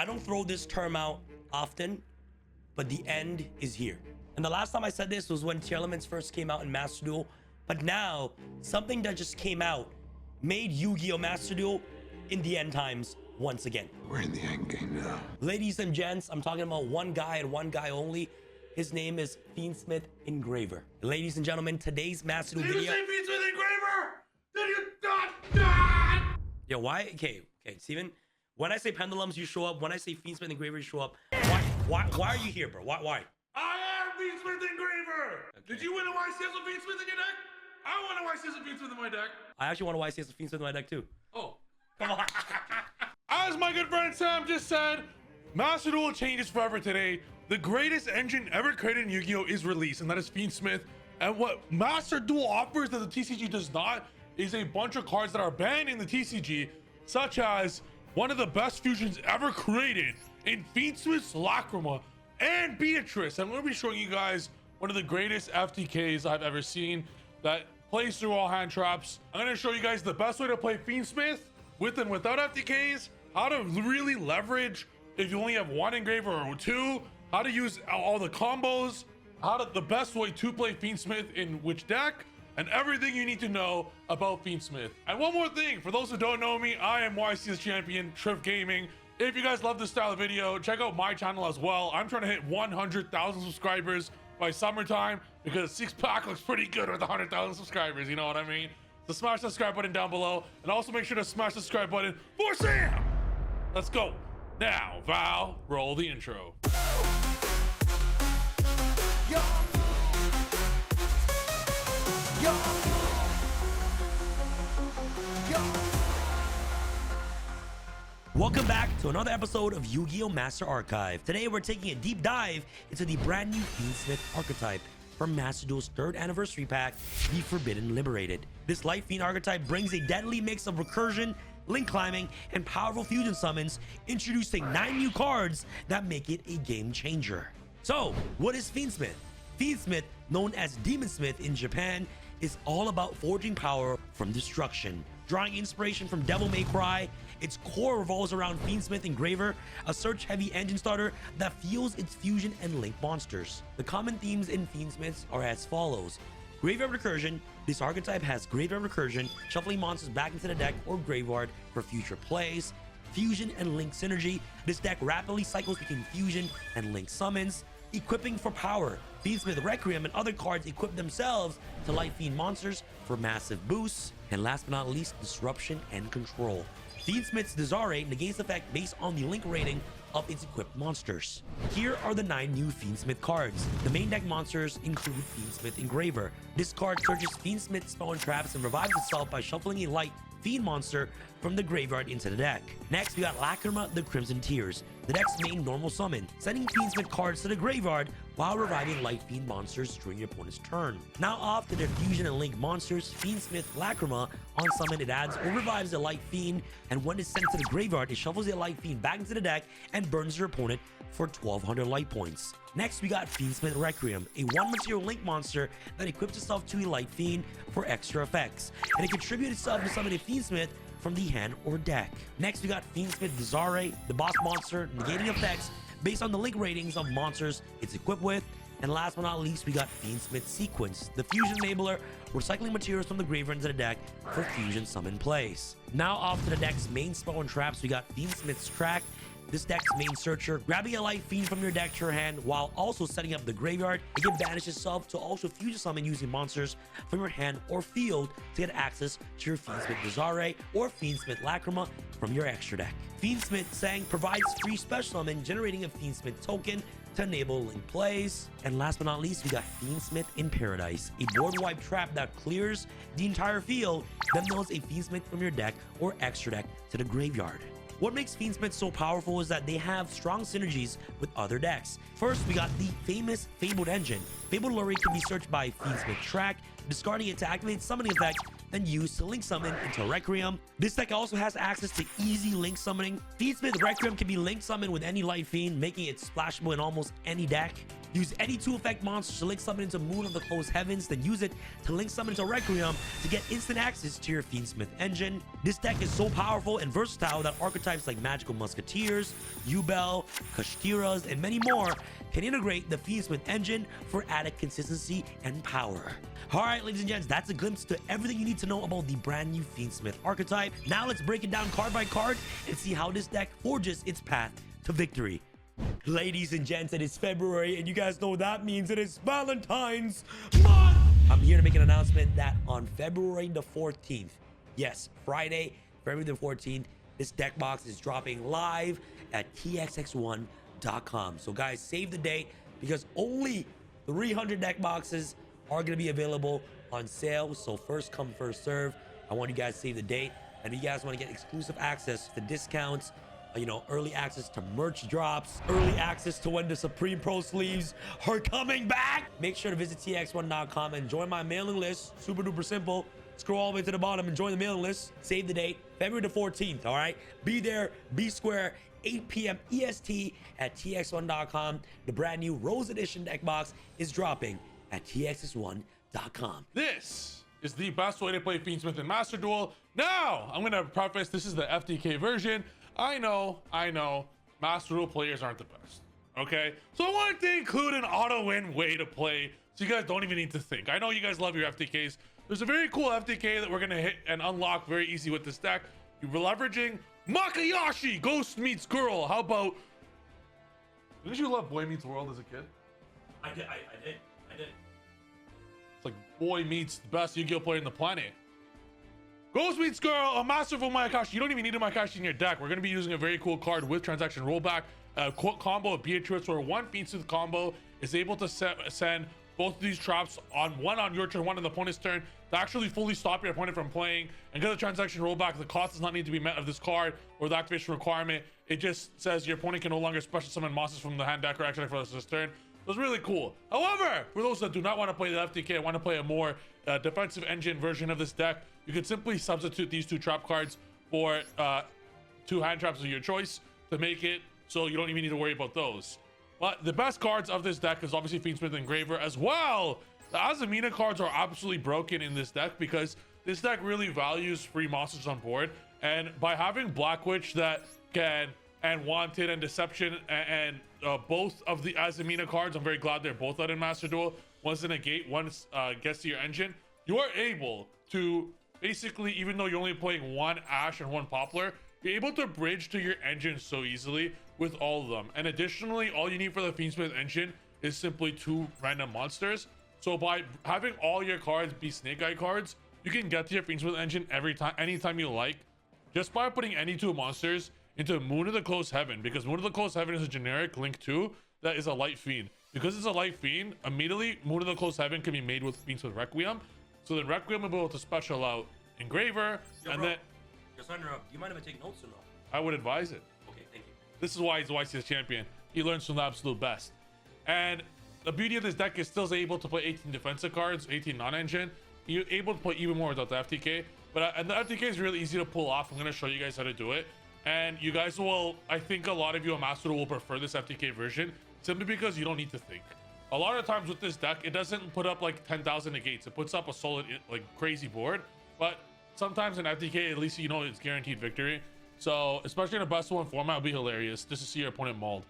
I don't throw this term out often, but the end is here. And the last time I said this was when tier elements first came out in Master Duel. But now, something that just came out made Yu-Gi-Oh! Master Duel in the end times once again. We're in the end game now. Ladies and gents, I'm talking about one guy and one guy only. His name is FIENDSMITH Engraver. Ladies and gentlemen, today's Master Duel video. Did you say FIENDSMITH Engraver? Did you not? Yeah, why? Okay, Steven. When I say pendulums, you show up. When I say FIENDSMITH Engraver, you show up. Why are you here, bro? Why? I am FIENDSMITH Engraver. Okay. Did you win a YCS with FIENDSMITH in your deck? I won a YCS with FIENDSMITH in my deck. I actually want to YCS with FIENDSMITH in my deck too. Oh. Come on. As my good friend Sam just said, Master Duel changes forever today. The greatest engine ever created in Yu-Gi-Oh! Is released, and that is FIENDSMITH. And what Master Duel offers that the TCG does not is a bunch of cards that are banned in the TCG, such as one of the best fusions ever created in FIENDSMITH's Lacrima and Beatrice. I'm going to be showing you guys one of the greatest FTKs I've ever seen that plays through all hand traps. I'm going to show you guys the best way to play FIENDSMITH with and without FTKs, how to really leverage if you only have one engraver or two, how to use all the combos, the best way to play FIENDSMITH in which deck, and everything you need to know about FIENDSMITH. And one more thing, for those who don't know me, I am YCS champion, Triff Gaming. If you guys love this style of video, check out my channel as well. I'm trying to hit 100,000 subscribers by summertime because Six Pack looks pretty good with 100,000 subscribers, you know what I mean? So smash the subscribe button down below, and also make sure to smash the subscribe button for Sam! Let's go. Now, Val, roll the intro. Yo. Yo. Yo. Welcome back to another episode of Yu-Gi-Oh! Master Archive. Today we're taking a deep dive into the brand new FIENDSMITH archetype from Master Duel's 3rd anniversary pack, The Forbidden Liberated. This Light Fiend archetype brings a deadly mix of recursion, link climbing, and powerful fusion summons, introducing 9 new cards that make it a game changer. So, what is FIENDSMITH? FIENDSMITH, known as Demon Smith in Japan, is all about forging power from destruction. Drawing inspiration from Devil May Cry, its core revolves around FIENDSMITH Engraver, a search-heavy engine starter that fuels its fusion and link monsters. The common themes in FIENDSMITHs are as follows. Graveyard Recursion. This archetype has Graveyard Recursion, shuffling monsters back into the deck or graveyard for future plays. Fusion and Link Synergy. This deck rapidly cycles between Fusion and Link summons. Equipping for power. FIENDSMITH Requiem and other cards equip themselves to Light Fiend monsters for massive boosts. And last but not least, Disruption and Control. FIENDSMITH's Desare negates effect based on the link rating of its equipped monsters. Here are the 9 new FIENDSMITH cards. The main deck monsters include FIENDSMITH Engraver. This card searches FIENDSMITH spell and traps and revives itself by shuffling a Light Fiend monster from the graveyard into the deck. Next, we got Lacrima the Crimson Tears, the deck's main normal summon, sending FIENDSMITH cards to the graveyard while reviving Light Fiend monsters during your opponent's turn. Now off to their Fusion and Link monsters, FIENDSMITH Lacrima. On summon, it adds or revives a Light Fiend, and when it's sent to the graveyard, it shuffles a Light Fiend back into the deck and burns your opponent for 1,200 light points. Next, we got FIENDSMITH Requiem, a 1 material link monster that equips itself to a Light Fiend for extra effects, and it contributes itself to summon a FIENDSMITH from the hand or deck. Next, we got FIENDSMITH Desare, the boss monster, negating effects based on the link ratings of monsters it's equipped with. And last but not least, we got FIENDSMITH Sequence, the fusion enabler, recycling materials from the graveyard into the deck for fusion summon plays. Now off to the deck's main spell and traps, we got FIENDSMITH's Track, this deck's main searcher, grabbing a Light Fiend from your deck to your hand while also setting up the graveyard. It can banish itself to also fusion summon using monsters from your hand or field to get access to your FIENDSMITH Desare or FIENDSMITH Lacrima from your extra deck. FIENDSMITH Sang provides free special summon, generating a FIENDSMITH token to enable link plays. And last but not least, we got FIENDSMITH in Paradise, a board wipe trap that clears the entire field, then mills a FIENDSMITH from your deck or extra deck to the graveyard. What makes FIENDSMITH so powerful is that they have strong synergies with other decks. First, we got the famous Fabled Engine. Fabled Lure can be searched by FIENDSMITH Track, discarding it to activate summoning effect, then used to link summon into Requiem. This deck also has access to easy link summoning. FIENDSMITH Requiem can be link summoned with any Light Fiend, making it splashable in almost any deck. Use any 2 effect monsters to link summon into Moon of the Closed Heavens, then use it to link summon into Requiem to get instant access to your Fiendsmith engine. This deck is so powerful and versatile that archetypes like Magical Musketeers, Yubel, Kashkiras, and many more can integrate the Fiendsmith engine for added consistency and power. Alright, ladies and gents, that's a glimpse to everything you need to know about the brand new Fiendsmith archetype. Now let's break it down card by card and see how this deck forges its path to victory. Ladies and gents, it is February, and you guys know what that means. It is Valentine's month. I'm here to make an announcement that on February the 14th, yes, Friday, February the 14th, this deck box is dropping live at txx1.com. So guys, save the date because only 300 deck boxes are going to be available on sale. So first come, first serve. I want you guys to save the date. And if you guys want to get exclusive access to discounts, you know, early access to merch drops, early access to when the Supreme Pro sleeves are coming back, make sure to visit tx1.com and join my mailing list. Super duper simple. Scroll all the way to the bottom and join the mailing list. Save the date, February the 14th, all right? Be there, be square, 8 p.m. EST at tx1.com. The brand new Rose Edition deck box is dropping at txx1.com. This is the best way to play Fiendsmith and Master Duel. Now, I'm gonna preface, this is the FTK version. I know, Master Duel players aren't the best, okay? So I wanted to include an auto-win way to play so you guys don't even need to think. I know you guys love your FTKs. There's a very cool FTK that we're gonna hit and unlock very easy with this deck. You're leveraging Makayashi, Ghost Meets Girl. How about, didn't you love Boy Meets World as a kid? I did. It's like Boy Meets the best Yu-Gi-Oh player in the planet. Ghost Meets Girl, a masterful Mayakashi. You don't even need a Mayakashi in your deck. We're going to be using a very cool card with transaction rollback. A combo of Beatrice where one Fiendsmith combo is able to send both of these traps on one on your turn, one on the opponent's turn to actually fully stop your opponent from playing and get the transaction rollback. The cost does not need to be met of this card or the activation requirement. It just says your opponent can no longer special summon monsters from the hand deck or action for this turn. It was really cool. However, for those that do not want to play the FTK, want to play a more defensive engine version of this deck, you can simply substitute these 2 trap cards for 2 hand traps of your choice to make it so you don't even need to worry about those. But the best cards of this deck is obviously Fiendsmith Engraver as well. The Azamina cards are absolutely broken in this deck because this deck really values free monsters on board. And by having Black Witch that can, and Wanted and Deception and both of the Azamina cards, I'm very glad they're both out in Master Duel. One's in a gate, one gets to your engine. You are able to basically, even though you're only playing 1 Ash and 1 Poplar, you're able to bridge to your engine so easily with all of them. And additionally, all you need for the Fiendsmith engine is simply 2 random monsters. So by having all your cards be Snake Eye cards, you can get to your Fiendsmith engine every time, anytime you like, just by putting any 2 monsters into Moon of the Closed Heaven, because Moon of the Closed Heaven is a generic Link 2 that is a light fiend. Because it's a light fiend, immediately Moon of the Closed Heaven can be made with Fiendsmith Requiem. So then Requiem will be able to special out Engraver, and then... Cassandra, do you mind if I take notes or no? I would advise it. Okay, thank you. This is why he's YCS champion. He learns from the absolute best. And the beauty of this deck is still able to play 18 defensive cards, 18 non-engine. You're able to play even more without the FTK. But and the FTK is really easy to pull off. I'm going to show you guys how to do it. And you guys will, I think a lot of you on Master Duel will prefer this FTK version simply because you don't need to think. A lot of times with this deck, it doesn't put up like 10,000 negates. It puts up a solid, like crazy board. But sometimes in FTK, at least you know it's guaranteed victory. So especially in a best of 1 format, it'll be hilarious just to see your opponent mauled.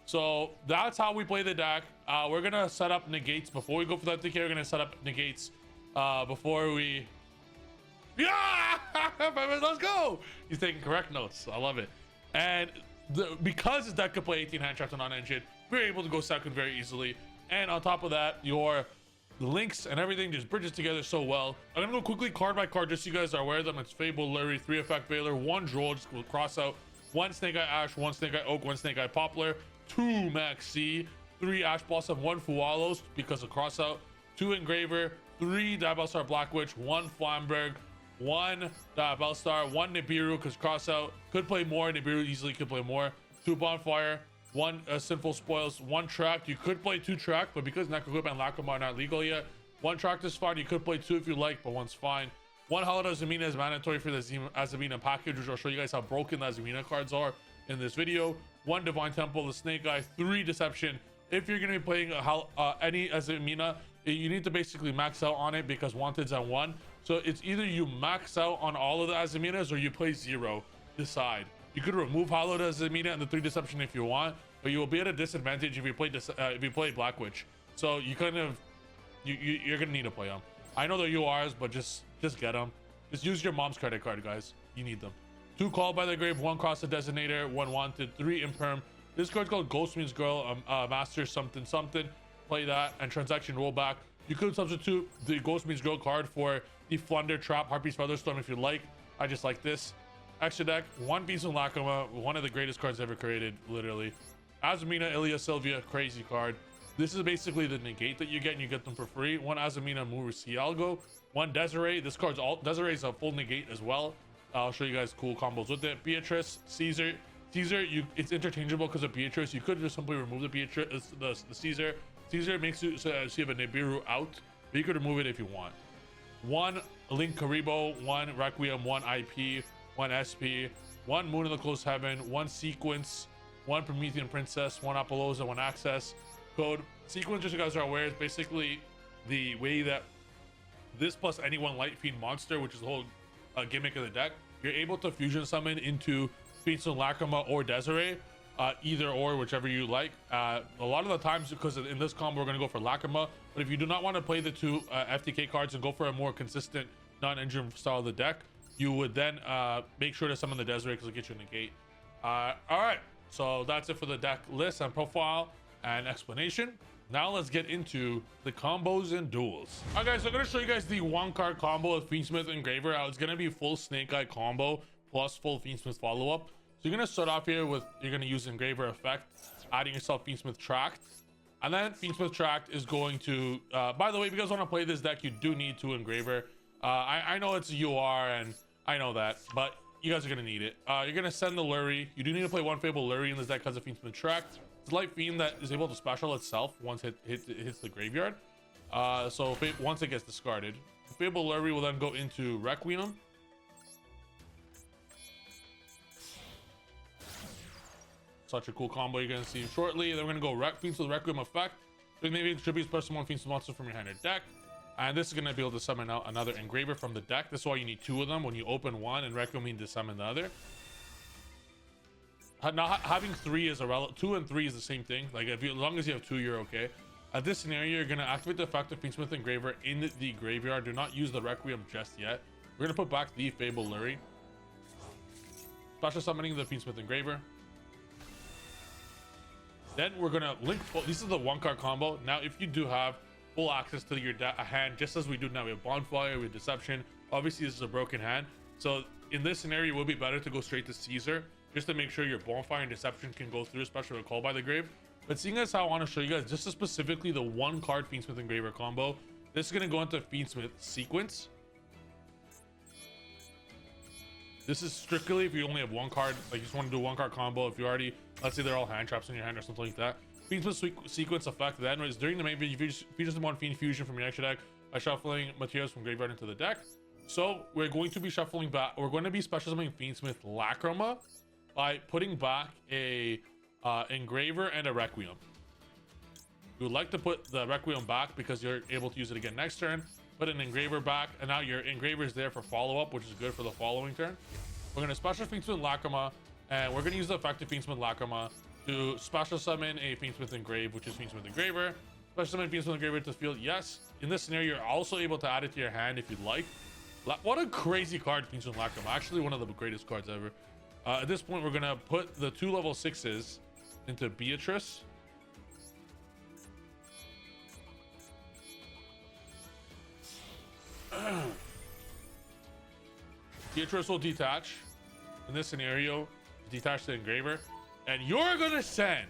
So that's how we play the deck. We're gonna set up negates before we go for the FTK. We're gonna set up negates before we. Yeah, let's go. He's taking correct notes. I love it. And because this deck could play 18 hand traps and non-engine, we're able to go second very easily. And on top of that, the links and everything just bridges together so well. I'm gonna go quickly card by card just so you guys are aware of them. It's Fable, Larry, 3 Effect Veiler, 1 Droll, just will cross out, 1 Snake Eye Ash, 1 Snake Eye Oak, 1 Snake Eye Poplar, 2 Max C, 3 Ash Blossom, 1 Fualos because of cross out, 2 Engraver, 3 Diabellstar Black Witch, 1 Flamberg, 1 Diabellstar, 1 Nibiru because cross out, could play more, Nibiru easily could play more, 2 Bonfire, 1 Sinful Spoils, 1 Tract. You could play 2 Tract, but because Necroquip and Lacrima are not legal yet, 1 Tract is fine. You could play 2 if you like, but 1's fine. 1 Holiday Azamina is mandatory for the Azamina package, which I'll show you guys how broken the Azamina cards are in this video. 1 Divine Temple, the Snake Eye, 3 Deception, if you're going to be playing any Azumina, you need to basically max out on it because Wanted's at 1. So it's either you max out on all of the Azuminas or you play 0. Decide. You could remove Hollowed Azumina and the 3 Deception if you want, but you will be at a disadvantage if you play Black Witch. So you kind of you're gonna need to play them. I know they're URs, but just get them. Just use your mom's credit card, guys. You need them. 2 Called by the Grave, 1 Cross the Designator, 1 Wanted, 3 Imperm. This card's called Ghost Means Girl, Master something something. Play that and Transaction Rollback. You could substitute the Ghost Means Girl card for the Flunder Trap, Harpy's Featherstorm if you like. I just like this. Extra deck, 1 Beast and Lacrima, one of the greatest cards ever created, literally. Azumina, Ilia, Sylvia, crazy card. This is basically the negate that you get, and you get them for free. 1 Azumina, Murcielago, 1 Desiree. This card's Desiree is a full negate as well. I'll show you guys cool combos with it. Beatrice, Caesar. Caesar, it's interchangeable because of Beatrice. You could just simply remove the Beatrice, the Caesar. Caesar makes you so you have a Nibiru out, but you could remove it if you want. 1 Link Karibo, 1 Requiem, 1 IP, 1 SP, 1 Moon in the Closed Heaven, 1 Sequence, 1 Promethean Princess, 1 Apollosa, 1 Access. Code Sequence, just so you guys are aware, is basically the way that this plus any 1 Light Fiend monster, which is the whole gimmick of the deck, you're able to fusion summon into Fiendstone, Lacrima, or Desiree. Either or, whichever you like. A lot of the times, because in this combo we're going to go for Lacrima, but if you do not want to play the 2 FTK cards and go for a more consistent non-engine style of the deck, you would then make sure to summon the Desiree because it'll get you a negate. All right, so that's it for the deck list and profile and explanation. Now let's get into the combos and duels. All right, guys, so I'm going to show you guys the 1-card combo of Fiendsmith Engraver. It's going to be full Snake Eye combo plus full Fiendsmith follow-up. So you're going to start off here with, you're going to use Engraver effect, adding yourself Fiendsmith Tract. And then Fiendsmith Tract is going to, by the way, if you guys want to play this deck, you do need 2 Engraver. I know it's a UR and I know that, but you guys are going to need it. You're going to send the Lurie. You do need to play 1 Fable Lurie in this deck because of Fiendsmith Tract. It's a Light Fiend that is able to special itself once it hits the graveyard. So once it gets discarded, Fable Lurie will then go into Requiem. Such a cool combo you're going to see shortly. Then we're going to go Fiends with Requiem effect. So maybe tribute special 1 Fiends monster from your hand or deck. And this is going to be able to summon out another Engraver from the deck. This is why you need 2 of them. When you open 1 and Requiem means to summon the other. Now having 3 is irrelevant. 2 and 3 is the same thing. Like as long as you have 2, you're okay. At this scenario, you're going to activate the effect of Fiendsmith Engraver in the graveyard. Do not use the Requiem just yet. We're going to put back the Fable Lurie. Special summoning the Fiendsmith Engraver. Then we're gonna link. This is the 1-card combo. Now, if you do have full access to your hand, just as we do now, we have Bonfire, we have Deception. Obviously, this is a broken hand. So in this scenario, it would be better to go straight to Caesar, just to make sure your Bonfire and Deception can go through, especially with Call by the Grave. But seeing as how I want to show you guys, just specifically the 1-card Fiendsmith Engraver combo, this is gonna go into Fiendsmith Sequence. This is strictly if you only have 1 card, like you just want to do a 1-card combo. If you already, let's say they're all hand traps in your hand or something like that. Fiendsmith Sequence effect then is during the main phase, you just want Fiend Fusion from your extra deck by shuffling materials from graveyard into the deck. So we're going to be shuffling back. We're going to be special summoning Fiendsmith Lacrima by putting back a Engraver and a Requiem. You would like to put the Requiem back because you're able to use it again next turn. Put an Engraver back, and now your Engraver is there for follow-up, which is good for the following turn. We're going to special Fiendsmith Lacrima, and we're going to use the effect of Fiendsmith Lacrima to special summon a Fiendsmith Engrave, which is Fiendsmith Engraver. Special summon Fiendsmith Engraver to the field, yes. In this scenario, you're also able to add it to your hand if you'd like. What a crazy card, Fiendsmith Lacrima. Actually, one of the greatest cards ever. At this point, we're going to put the 2 level 6s into Beatrice. Beatrice will detach. In this scenario, detach the Engraver. And you're gonna send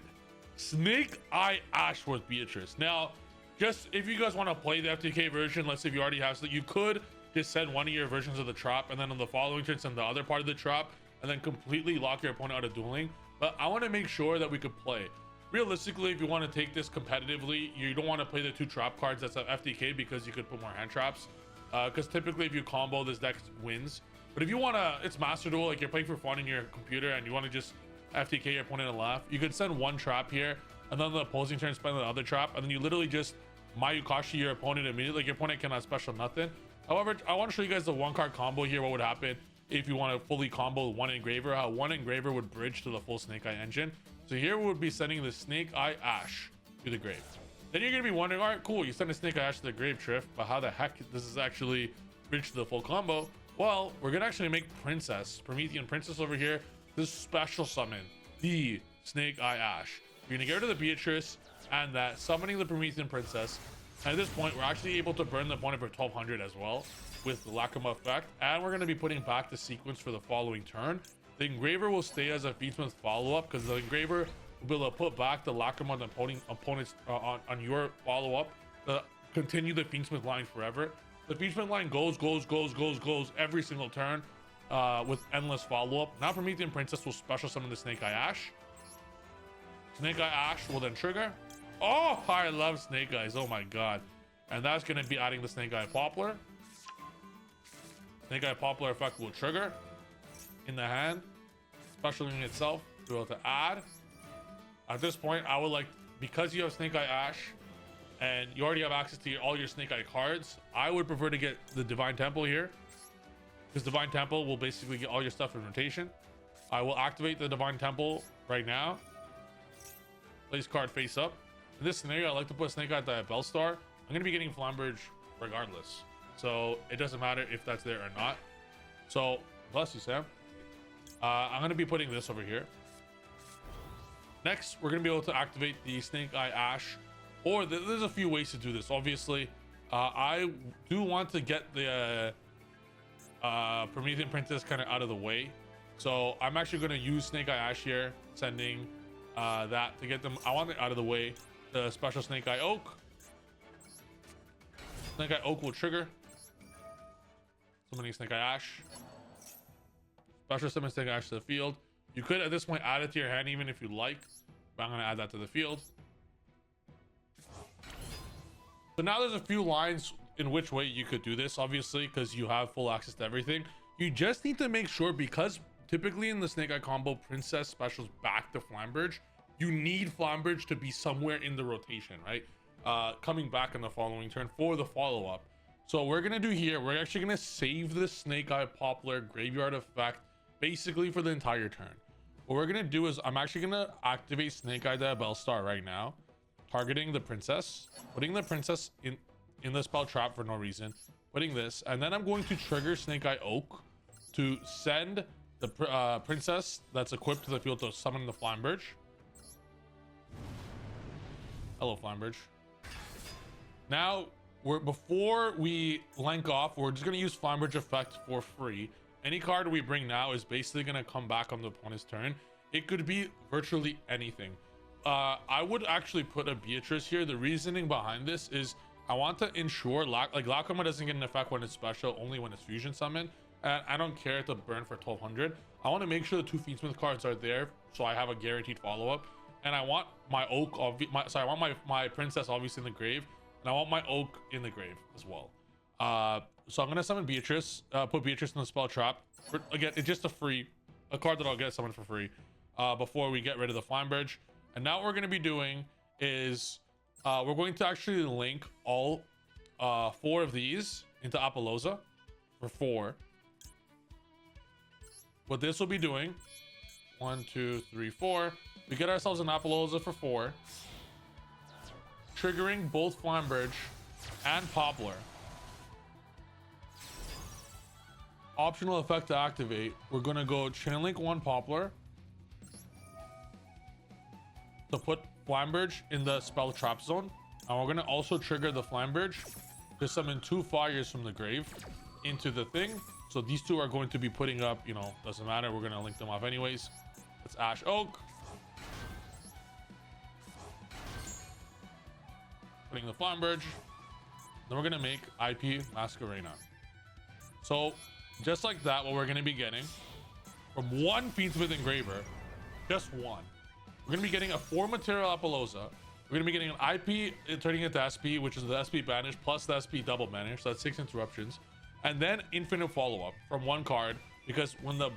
Snake Eye Ash with Beatrice. Now, just if you guys want to play the FTK version, let's say if you already have, so you could just send one of your versions of the trap, and then on the following turn send the other part of the trap, and then completely lock your opponent out of dueling. But I want to make sure that we could play. Realistically, if you want to take this competitively, you don't want to play the 2 trap cards that's at FTK because you could put more hand traps. Because typically if you combo, this deck wins. But if you want to, it's Master Duel, like you're playing for fun in your computer and you want to just FTK your opponent and laugh, you could send 1 trap here and then the opposing turn spend the other trap, and then you literally just Mayukashi your opponent immediately. Like your opponent cannot special nothing. However, I want to show you guys the one card combo here. What would happen if you want to fully combo one engraver? How one engraver would bridge to the full Snake Eye engine. So here we would be sending the Snake Eye Ash to the grave. Then you're gonna be wondering, all right, cool, you send a Snake Eye Ash to the grave, Triff, but how the heck does this actually bridge to the full combo? Well, we're gonna actually make Princess, Promethean Princess over here, this special summon, the Snake Eye Ash. You're gonna get rid of the Beatrice and that summoning the Promethean Princess. And at this point, we're actually able to burn the opponent for 1200 as well with the Lacrima effect. And we're gonna be putting back the sequence for the following turn. The engraver will stay as a Fiendsmith follow-up because the engraver will be able to put back the Lacrima on the opponents on your follow-up to continue the Fiendsmith line forever. The Fiendsmith line goes every single turn with endless follow-up. Now Promethean Princess will special summon the Snake Eye Ash. Snake Eye Ash will then trigger. Oh, I love Snake Eyes. Oh my god. And that's going to be adding the Snake Eye Poplar. Snake Eye Poplar effect will trigger in the hand, specialing itself to be able to add. At this point, I would like, because you have Snake Eye Ash and you already have access to all your Snake Eye cards, I would prefer to get the Divine Temple here, because Divine Temple will basically get all your stuff in rotation. I will activate the Divine Temple right now. Place card face up. In this scenario, I like to put Snake Eye at the Bellstar. I'm going to be getting Flamberge regardless, so it doesn't matter if that's there or not. So, bless you, Sam. I'm going to be putting this over here. Next, we're going to be able to activate the Snake Eye Ash, or there's a few ways to do this. Obviously, I do want to get the Promethean Princess kind of out of the way. So I'm actually going to use Snake Eye Ash here, sending that to get them. I want it out of the way. The special Snake Eye Oak. Snake Eye Oak will trigger. Summoning Snake Eye Ash. Special summon Snake Eye Ash to the field. You could at this point add it to your hand even if you like, but I'm going to add that to the field. So now there's a few lines in which way you could do this, obviously, because you have full access to everything. You just need to make sure, because typically in the Snake Eye combo, Princess specials back to Flamberge. You need Flamberge to be somewhere in the rotation, right? Coming back in the following turn for the follow-up. So we're going to do here, we're actually going to save the Snake Eye Poplar Graveyard effect basically for the entire turn. What we're going to do is I'm actually going to activate Snake Eye the Bellstar right now, targeting the Princess, putting the Princess in the spell trap for no reason, putting this, and then I'm going to trigger Snake Eye Oak to send the Princess that's equipped to the field to summon the Flamberge. Hello, Flamberge. Now, before we link off, we're just going to use Flamberge effect for free. Any card we bring now is basically going to come back on the opponent's turn. It could be virtually anything. I would actually put a Beatrice here. The reasoning behind this is I want to ensure Lacrima doesn't get an effect when it's special, only when it's fusion summoned. And I don't care to burn for 1200. I want to make sure the two Fiendsmith cards are there, so I have a guaranteed follow-up. And I want my Oak, I want my Princess obviously in the grave, and I want my Oak in the grave as well. So I'm gonna summon Beatrice, put Beatrice in the spell trap. Again, it's just a card that I'll get summoned for free before we get rid of the Flamberge. And now what we're gonna be doing is we're going to actually link all 4 of these into Apollousa for 4. What this will be doing, 1, 2, 3, 4. We get ourselves an Apollousa for 4, triggering both Flamberge and Poplar. Optional effect to activate. We're gonna go Chain Link 1 Poplar to put Flamberge in the spell trap zone, and we're gonna also trigger the Flamberge to summon 2 fires from the grave into the thing. So these 2 are going to be putting up, doesn't matter, we're gonna link them off anyways. It's Ash Oak, putting the Flamberge. Then we're gonna make IP Masquerena. So just like that, what we're gonna be getting from one Fiendsmith Engraver, just one, we're gonna be getting a 4 material Apollousa. We're gonna be getting an IP turning into SP, which is the SP banish plus the SP double banish, so that's 6 interruptions, and then infinite follow-up from one card, because when the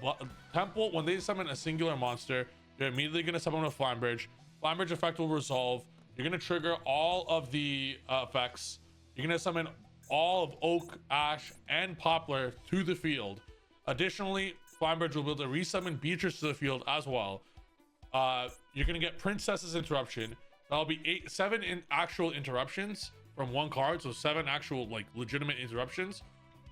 temple, when they summon a singular monster, they're immediately gonna summon a Flamberge, Flamberge effect will resolve. You're going to trigger all of the effects. You're going to summon all of Oak, Ash, and Poplar to the field. Additionally, Flamberge will be able to resummon Beatrice to the field as well. You're going to get Princess's Interruption. That'll be 7 actual interruptions from one card, so 7 actual like legitimate interruptions.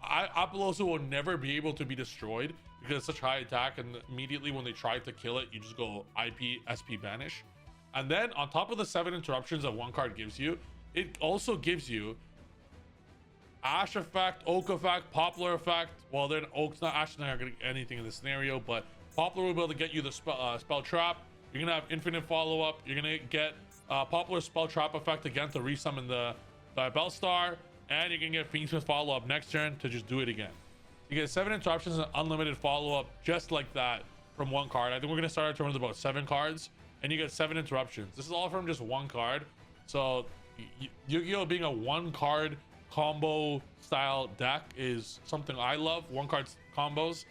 Apollosa will never be able to be destroyed because it's such high attack, and immediately when they try to kill it, you just go IP, SP, banish. And then on top of the 7 interruptions that one card gives you, it also gives you Ash effect, Oak effect, Poplar effect. Well, then Oak's not, Ash is not gonna get anything in this scenario, but Poplar will be able to get you the spell trap. You're gonna have infinite follow-up. You're gonna get Poplar spell trap effect again to resummon the Bellstar, and you can get Fiendsmith follow-up next turn to just do it again. You get 7 interruptions and unlimited follow-up just like that from one card. I think we're gonna start our turn with about 7 cards, and you get 7 interruptions. This is all from just one card. So Yu-Gi-Oh being a one card combo style deck is something I love. One card combos,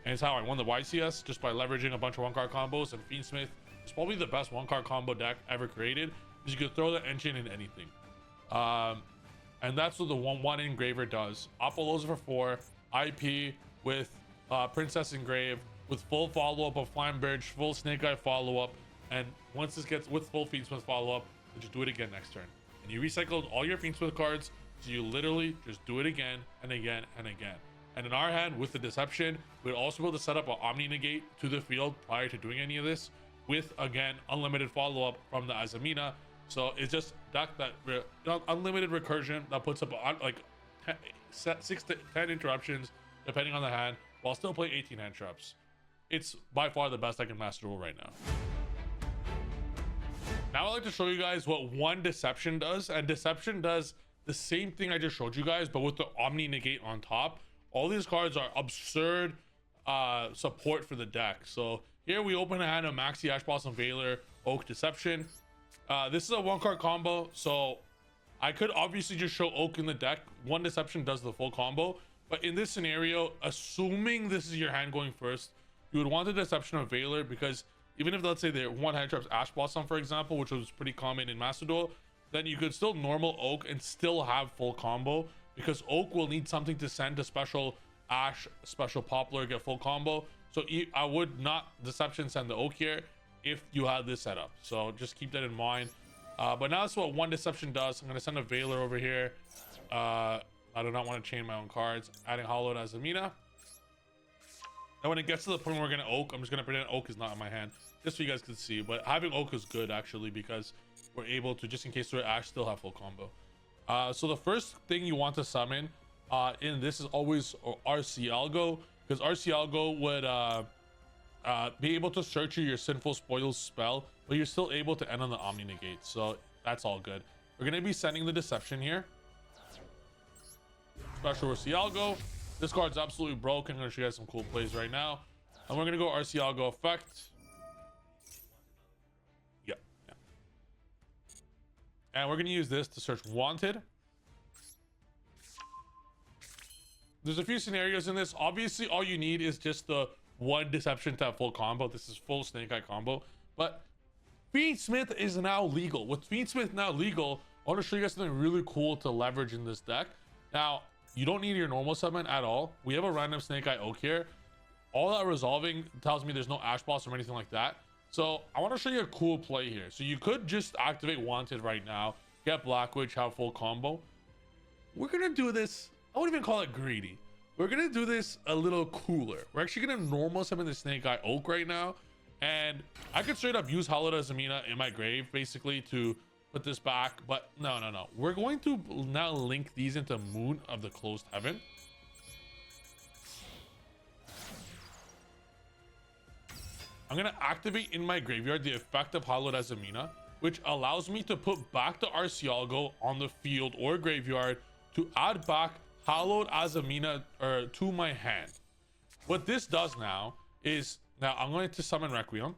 and it's how I won the YCS, just by leveraging a bunch of one card combos. And Fiendsmith is probably the best one card combo deck ever created, because you could throw the engine in anything. And that's what the one engraver does. Apollosa for 4, IP with Princess Engrave, with full follow-up of Flamberge, full Snake Eye follow-up, and once this gets with full Fiendsmith follow-up, you just do it again next turn. And you recycled all your Fiendsmith cards, so you literally just do it again and again and again. And in our hand, with the Deception, we'd also be able to set up an Omni Negate to the field prior to doing any of this, with, again, unlimited follow-up from the Azamina. So it's just deck that unlimited recursion that puts up like 6 to 10 interruptions depending on the hand, while still playing 18 hand traps. It's by far the best deck in Master Duel right now. Now I'd like to show you guys what one Deception does, and Deception does the same thing I just showed you guys, but with the Omni Negate on top. All these cards are absurd support for the deck. So here we open a hand of Maxi, Ash Blossom, Veiler, Oak, Deception. This is a one card combo, so I could obviously just show Oak in the deck. One Deception does the full combo, but in this scenario, assuming this is your hand going first, you would want the Deception of Veiler, because even if, let's say, they're one hand traps Ash Blossom, for example, which was pretty common in Master Duel, then you could still normal Oak and still have full combo, because Oak will need something to send to special Ash, special Poplar, get full combo. So I would not Deception send the Oak here if you had this setup. So just keep that in mind. But now that's what one Deception does. I'm going to send a Veiler over here. I do not want to chain my own cards. Adding Hollowed Azamina. And when it gets to the point where we're going to Oak, I'm just going to pretend Oak is not in my hand, just so you guys can see. But having Oak is good, actually, because we're able to, just in case we're Ash, still have full combo. So the first thing you want to summon in this is always Arcialgo, because Arcialgo would be able to search your Sinful Spoils spell, but you're still able to end on the Omni Negate, so that's all good. We're going to be sending the Deception here. Special Arcialgo. This card's absolutely broken. I'm going to show you guys some cool plays right now. And we're going to go Arcialgo effect. Yeah. And we're going to use this to search Wanted. There's a few scenarios in this. Obviously, all you need is just the one Deception to have full combo. This is full Snake Eye combo. But Fiendsmith is now legal. With Fiendsmith now legal, I want to show you guys something really cool to leverage in this deck. Now, you don't need your normal summon at all. We have a random Snake Eye Oak here. All that resolving tells me there's no Ash Blossom or anything like that. So I want to show you a cool play here. So you could just activate Wanted right now, get Black Witch, have full combo. We're going to do this, I wouldn't even call it greedy. We're going to do this a little cooler. We're actually going to normal summon the Snake Eye Oak right now. And I could straight up use Hollowed Azamina in my grave, basically, to put this back. But no. We're going to now link these into Moon of the Closed Heaven. I'm going to activate in my graveyard the effect of Hollowed Azamina, which allows me to put back the Arcialgo on the field or graveyard to add back Hollowed Azamina to my hand. What this does now is, now I'm going to summon Requiem.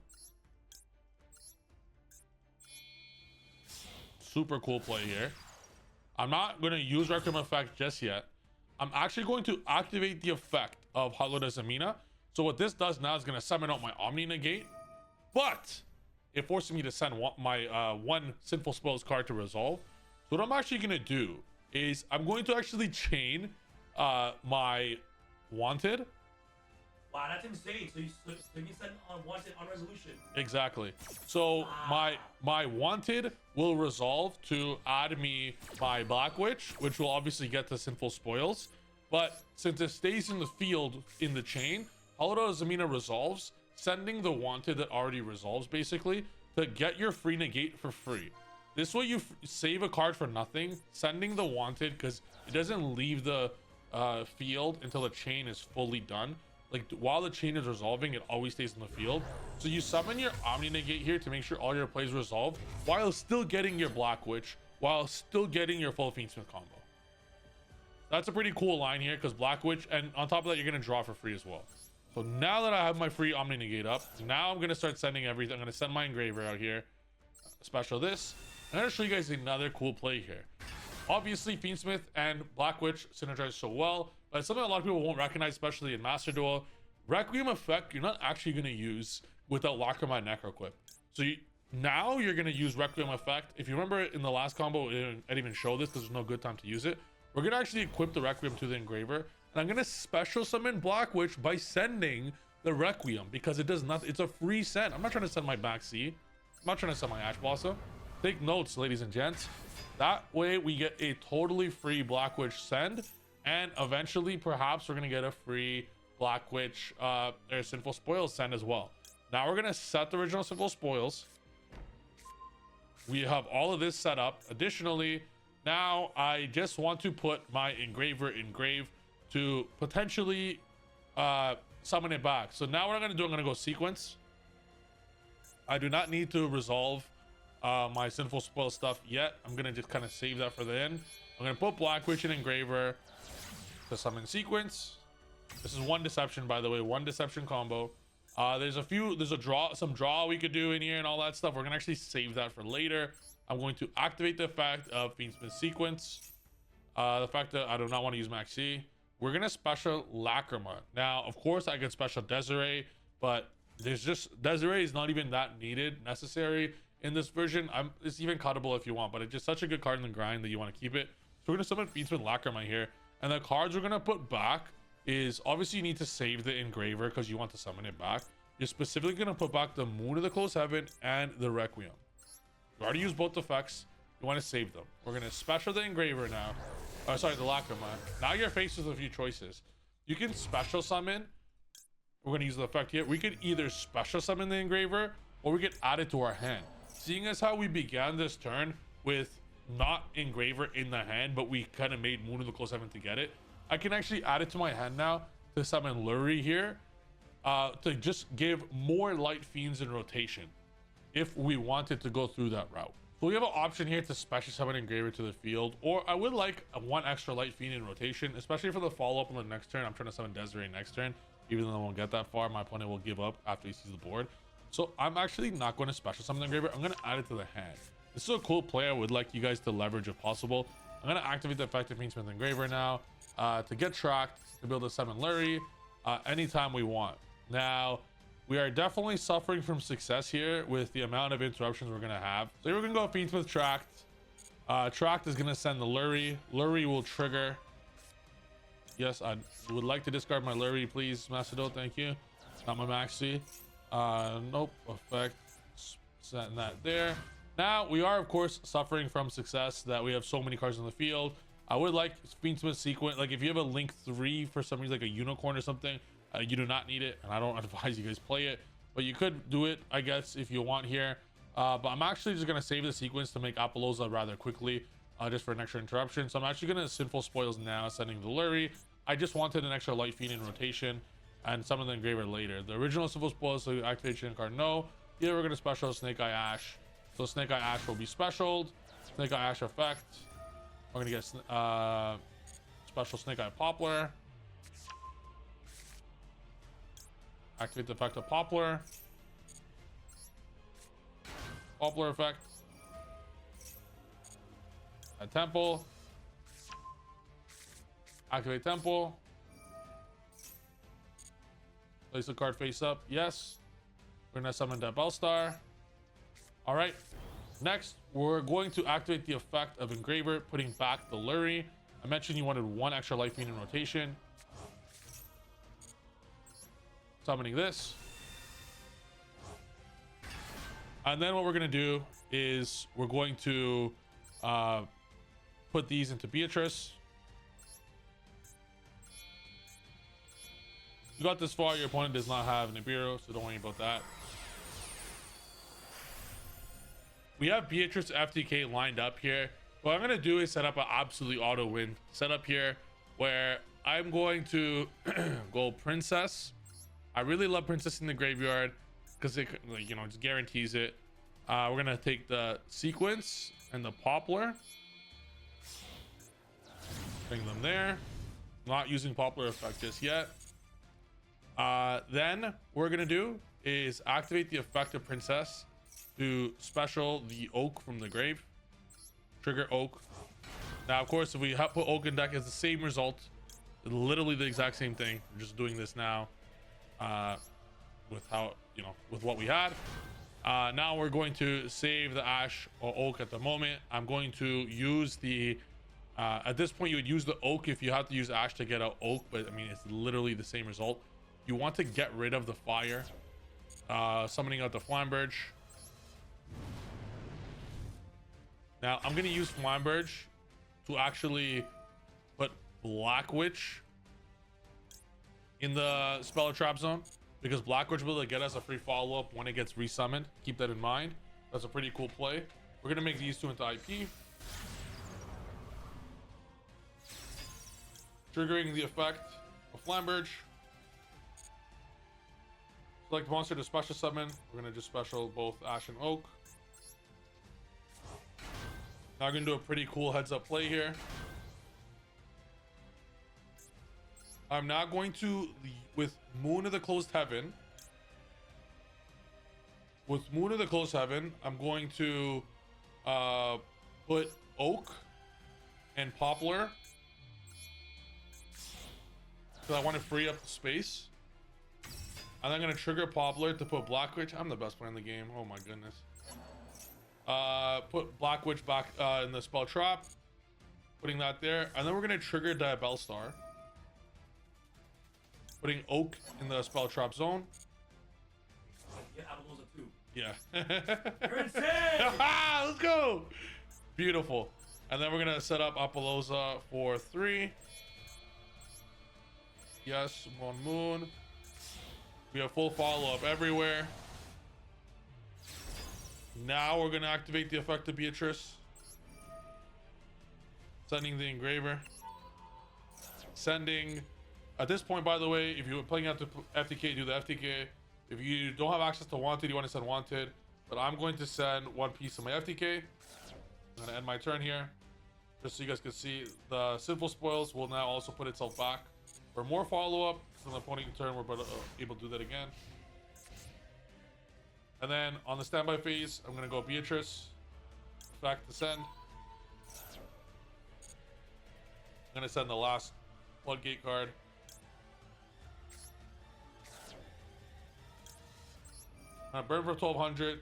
Super cool play here. I'm not going to use Requiem effect just yet. I'm actually going to activate the effect of Hollowed Azamina. So what this does now is going to summon out my Omni Negate. But it forces me to send my one Sinful Spoils card to resolve. So what I'm actually going to do is I'm going to actually chain my Wanted. Wow, that's insane. So you send Wanted on resolution. Exactly. So my Wanted will resolve to add me my Black Witch, which will obviously get the Sinful Spoils. But since it stays in the field in the chain, Holiday Zamina resolves, sending the Wanted that already resolves basically to get your free negate for free. This way you save a card for nothing, sending the Wanted because it doesn't leave the field until the chain is fully done. Like while the chain is resolving, it always stays in the field. So you summon your Omni Negate here to make sure all your plays resolve while still getting your Black Witch, while still getting your full Fiendsmith combo. That's a pretty cool line here because Black Witch, and on top of that, you're going to draw for free as well. So now that I have my free Omni Negate up, now I'm going to start sending everything. I'm going to send my Engraver out here. Special this. I'm going to show you guys another cool play here. Obviously, Fiendsmith and Black Witch synergize so well, but it's something a lot of people won't recognize, especially in Master Duel. Requiem effect, you're not actually going to use without Lacrima Necro Equip. So now you're going to use Requiem effect. If you remember in the last combo, I didn't even show this because there's no good time to use it. We're going to actually equip the Requiem to the Engraver, and I'm going to special summon Black Witch by sending the Requiem because it does nothing. It's a free send. I'm not trying to send my back C. I'm not trying to send my Ash Blossom. Take notes, ladies and gents. That way we get a totally free Black Witch send, and eventually perhaps we're going to get a free Black Witch or Sinful Spoils send as well. Now we're going to set the original Sinful Spoils. We have all of this set up. Additionally, now I just want to put my Engraver engrave to potentially summon it back. So now what I'm going to do, I'm going to go sequence. I do not need to resolve my Sinful Spoil stuff yet. I'm going to just kind of save that for the end. I'm going to put Black Witch and Engraver to summon sequence. This is one deception, by the way, one deception combo. There's some draw we could do in here and all that stuff. We're going to actually save that for later. I'm going to activate the effect of Fiendsmith sequence. The fact that I do not want to use Max C. We're going to special Lacrima. Now, of course, I could special Desiree, but Desiree is not even that necessary in this version. It's even cuttable if you want, but it's just such a good card in the grind that you want to keep it. So we're going to summon Fiendsmith Lacrima here. And the cards we're going to put back is, obviously you need to save the Engraver because you want to summon it back. You're specifically going to put back the Moon of the Close Heaven and the Requiem. You already used both effects. You want to save them. We're going to special the Engraver now. Oh, sorry, the Lacrima. Now you're faced with a few choices. You can special summon. We're going to use the effect here. We could either special summon the Engraver or we could add it to our hand. Seeing as how we began this turn with not Engraver in the hand, but we kind of made Moon of the Close Heaven to get it, I can actually add it to my hand now to summon Lurie here to just give more Light Fiends in rotation if we wanted to go through that route. So we have an option here to special summon Engraver to the field, or I would like one extra Light Fiend in rotation, especially for the follow-up on the next turn. I'm trying to summon Desiree next turn. Even though I won't get that far, my opponent will give up after he sees the board. So I'm actually not going to special summon the Engraver. I'm going to add it to the hand. This is a cool play I would like you guys to leverage if possible. I'm going to activate the effective Fiendsmith Engraver now to get tracked, to be able to summon Lurie anytime we want. Now, we are definitely suffering from success here with the amount of interruptions we're going to have. So here we're going to go Fiendsmith Tracked. Tracked is going to send the Lurie. Lurie will trigger. Yes, I would like to discard my Lurie, please, Macedo. Thank you. Not my Maxi. Nope. Effect. Setting that there. Now, we are, of course, suffering from success that we have so many cards in the field. I would like Fiendsmith sequence. Like, if you have a Link 3 for some reason, like a Unicorn or something, you do not need it. And I don't advise you guys play it. But you could do it, I guess, if you want here. But I'm actually just going to save the sequence to make Apollosa rather quickly, just for an extra interruption. So I'm actually going to Sinful Spoils now, sending the Lurie. I just wanted an extra Light Fiend in rotation and summon the Engraver later. The original Sinful Spoils, so activation card, no. Here we're going to special Snake Eye Ash. So Snake Eye Ash will be specialed. Snake Eye Ash effect. We're going to get special Snake Eye Poplar. Activate the effect of Poplar. Poplar effect. A Temple. Activate Temple. Place the card face up. Yes. We're going to summon that Bellstar. All right. Next, we're going to activate the effect of Engraver, putting back the Lurie. I mentioned you wanted one extra Life Fiend in rotation. Summoning this. And then what we're going to do is we're going to put these into Beatrice. You got this far, your opponent does not have Nibiru, so don't worry about that. We have Beatrice FTK lined up here. What I'm going to do is set up an absolutely auto win setup here where I'm going to go Princess. I really love Princess in the graveyard because it, like, you know, just guarantees it. We're going to take the Sequence and the Poplar. Bring them there. Not using Poplar effect just yet. Then what we're going to do is activate the effect of Princess to special the Oak from the grave. Trigger Oak. Now, of course, if we put Oak in deck, it's the same result. It's literally the exact same thing. We're just doing this now with how, you know, with what we had. Now we're going to save the Ash or Oak at the moment. I'm going to use the at this point you would use the Oak if you have to use Ash to get out Oak, but I mean it's literally the same result. You want to get rid of the fire. Summoning out the Flamberge. Now I'm gonna use Flamberge to actually put Black Witch in the Spell Trap zone, because Black Witch will get us a free follow-up when it gets resummoned. Keep that in mind. That's a pretty cool play. We're gonna make these two into IP. Triggering the effect of Flamberge. Select monster to special summon. We're gonna just special both Ash and Oak. Now I'm gonna do a pretty cool heads-up play here. I'm now going to, with Moon of the Closed Heaven. With Moon of the Closed Heaven, I'm going to put Oak and Poplar, because I want to free up the space. And I'm going to trigger Poplar to put Black Witch. I'm the best player in the game. Oh my goodness. Put Black Witch back in the spell trap. Putting that there. And then we're going to trigger the Bellstar. Putting Oak in the spell trap zone. Yeah, Appaloosa too. Yeah. You're insane! Let's go! Beautiful. And then we're going to set up Appaloosa for 3. Yes, Moon. We have full follow-up everywhere. Now we're going to activate the effect of Beatrice. Sending the Engraver. Sending... At this point, by the way, if you're playing out to FTK, do the FTK. If you don't have access to Wanted, you want to send Wanted. But I'm going to send one piece of my FTK. I'm going to end my turn here. Just so you guys can see, the Sinful Spoils will now also put itself back. For more follow-up from the opponent turn, we're able to do that again. And then on the standby phase, I'm going to go Beatrice. Effect to send. I'm going to send the last Floodgate card. Burn for 1200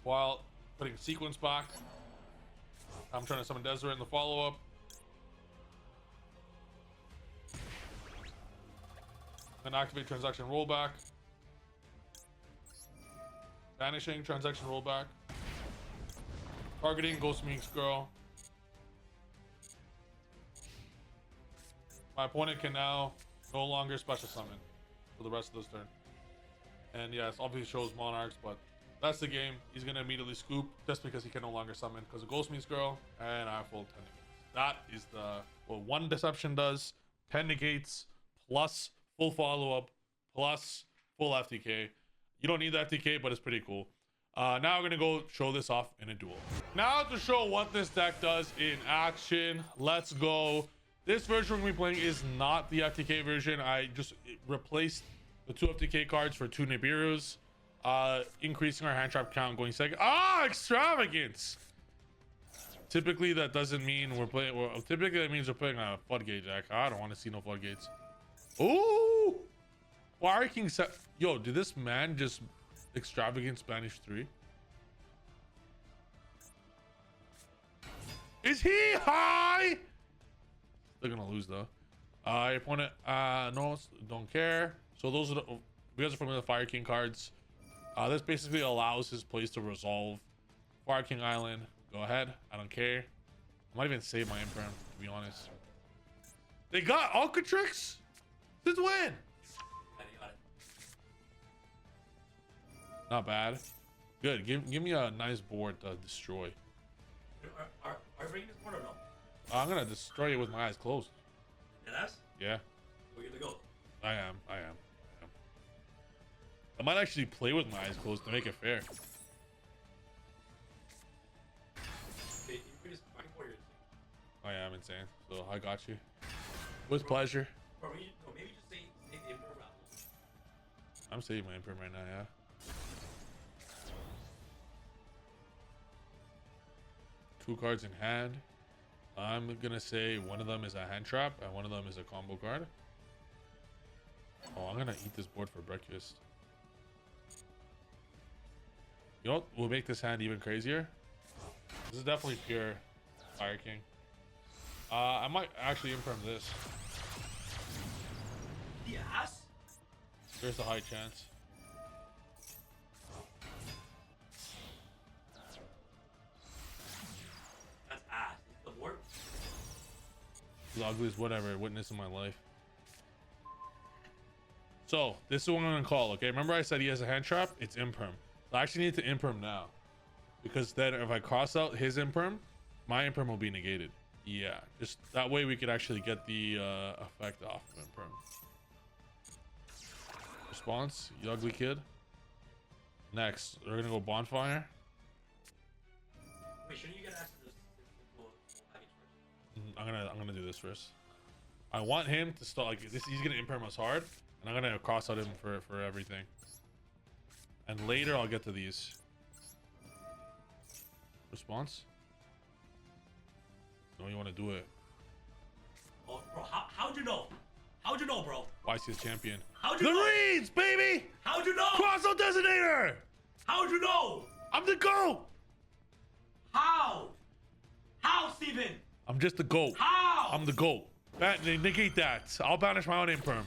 while putting Sequence back. I'm trying to summon Desert in the follow-up. Then activate Transaction Rollback. Vanishing Transaction Rollback. Targeting Ghost Meeks Girl. My opponent can now no longer special summon for the rest of this turn. And yes, obviously shows Monarchs, but that's the game. He's gonna immediately scoop just because he can no longer summon because of Ghost Meets Girl, and I have full 10 negates. That is what one Deception does. 10 negates plus full follow-up plus full FTK. You don't need the FTK, but it's pretty cool. Now we're gonna go show this off in a duel. Now to show what this deck does in action, let's go. This version we're gonna be playing is not the FTK version. I just replaced the 2 FTK cards for 2 Nibirus, increasing our hand trap count going second. Extravagance! Typically that doesn't mean we're playing, typically that means we're playing a Floodgate deck. I don't want to see no Floodgates. Ooh! Fire King set. Yo, did this man just Extravagance banish 3? Is he high? They're gonna lose though. Your opponent, no, don't care. So those are the, you guys are familiar with Fire King cards. This basically allows his plays to resolve. Fire King Island, go ahead. I don't care. I might even save my Imperm, to be honest. They got Alcatrix? Since when? Not bad. Good. Give me a nice board to destroy. Are you bringing this board or no? I'm gonna destroy it with my eyes closed. Yes? Yeah. We're gonna go. I am. I might actually play with my eyes closed to make it fair. Okay, you just fucking board I am insane. So I got you. With pleasure. Or maybe just say the Emperor Raffles. I'm saving my Imperm right now, yeah. Two cards in hand. I'm gonna say one of them is a hand trap and one of them is a combo card. Oh, I'm gonna eat this board for breakfast. You know what will make this hand even crazier? This is definitely pure Fire King. I might actually Imperm this. Yes? There's a high chance. That's ass. It's the board. The ugliest whatever witness in my life. So this is what I'm gonna call. Okay, remember I said he has a hand trap? It's Imperm. I actually need to Imperm now, because then if I cross out his Imperm, my Imperm will be negated. Yeah, just that way we could actually get the effect off of Imperm. Response, you ugly kid. Next, we're gonna go Bonfire. Wait, shouldn't you get access to this package first? I'm gonna do this first. I want him to start like this. He's gonna Imperm us hard, and I'm gonna cross out him for everything. And later I'll get to these. Response. No, you want to do it. Oh, bro, how'd you know? How'd you know, bro? YC's champion. How'd you The know? reads, baby! How'd you know? Cross out designator! How'd you know? I'm the GOAT! How? How, Steven? I'm just the GOAT. How? I'm the GOAT. Negate that. I'll banish my own Imperm.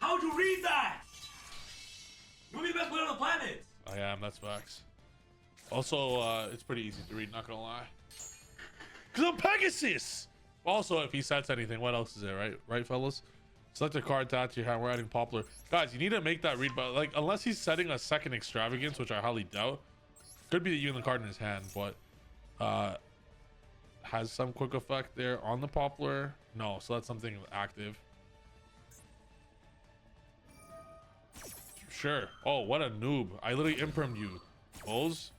How'd you read that? You'll be the best player on the planet. I am, that's facts. Also, it's pretty easy to read, not gonna lie. Cause I'm Pegasus! Also, if he sets anything, what else is there, right? Right, fellas? Select a card to add to your hand. We're adding Poplar. Guys, you need to make that read, but like, unless he's setting a second Extravagance, which I highly doubt. Could be even the card in his hand, but has some quick effect there on the Poplar. No, so that's something active. Sure. Oh, what a noob. I literally Impermed you. Bulls.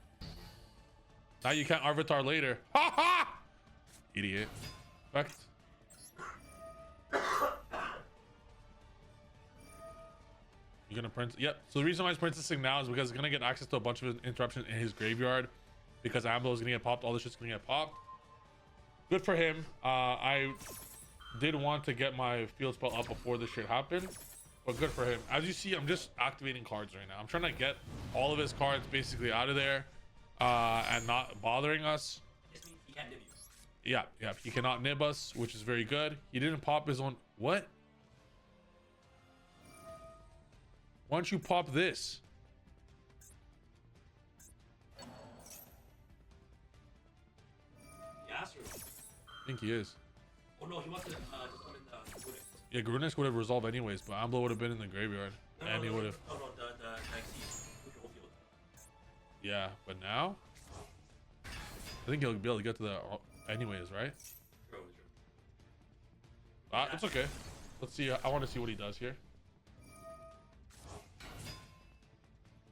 Now you can't Avatar later. Ha ha! Idiot. Effect. You're gonna print. Yep. So the reason why he's princessing now is because he's gonna get access to a bunch of interruptions in his graveyard. Because Ambo is gonna get popped. All this shit's gonna get popped. Good for him. I did want to get my field spell up before this shit happened. But good for him. As you see, I'm just activating cards right now. I'm trying to get all of his cards basically out of there and not bothering us. This means he can't nib you. Yeah. He cannot nib us, which is very good. He didn't pop his own. What? Why don't you pop this? He asked her. I think he is. Oh no, he wants to just come in the Gudic. Yeah, Grunex would have resolved anyways, but Amblo would have been in the graveyard. And he would have. No, the Nike. Whole field. Yeah, but now? I think he'll be able to get to the anyways, right? True. It's okay. Let's see. I want to see what he does here.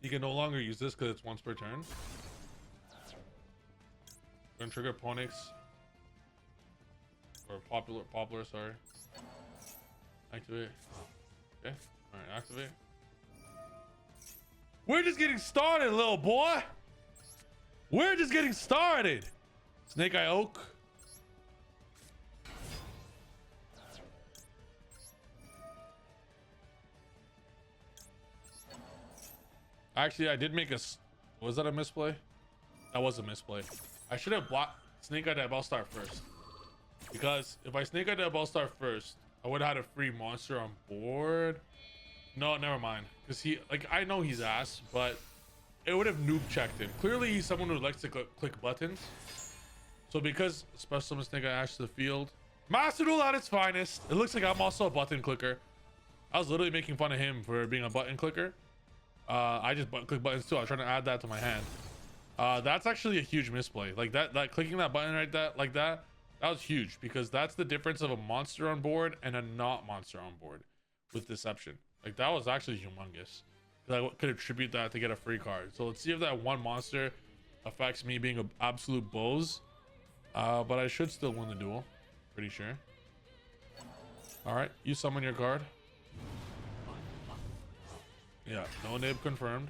He can no longer use this because it's once per turn. We're gonna trigger Ponix. Or Poplar, sorry. Activate. Okay. Alright, activate. We're just getting started, little boy. We're just getting started. Snake Eye Oak. Actually, I did make a... Was that a misplay? That was a misplay. I should have blocked... Snake Eye Dab, I'll start first. Because if I Snake Eye Dab, I'll start first, I would have had a free monster on board. No, never mind. Because he, like, I know he's ass, but it would have noob checked him. Clearly, he's someone who likes to click buttons. So because Special Summon Snake Eye Ash to the field, Master Duel at its finest. It looks like I'm also a button clicker. I was literally making fun of him for being a button clicker. I just click buttons too. I was trying to add that to my hand. That's actually a huge misplay. Like that clicking that button right that like that was huge, because that's the difference of a monster on board and a not monster on board with Deception. Like that was actually humongous. I could attribute that to get a free card. So let's see if that one monster affects me being an absolute boz. But I should still win the duel, pretty sure. All right, you summon your card. Yeah, no nib confirmed.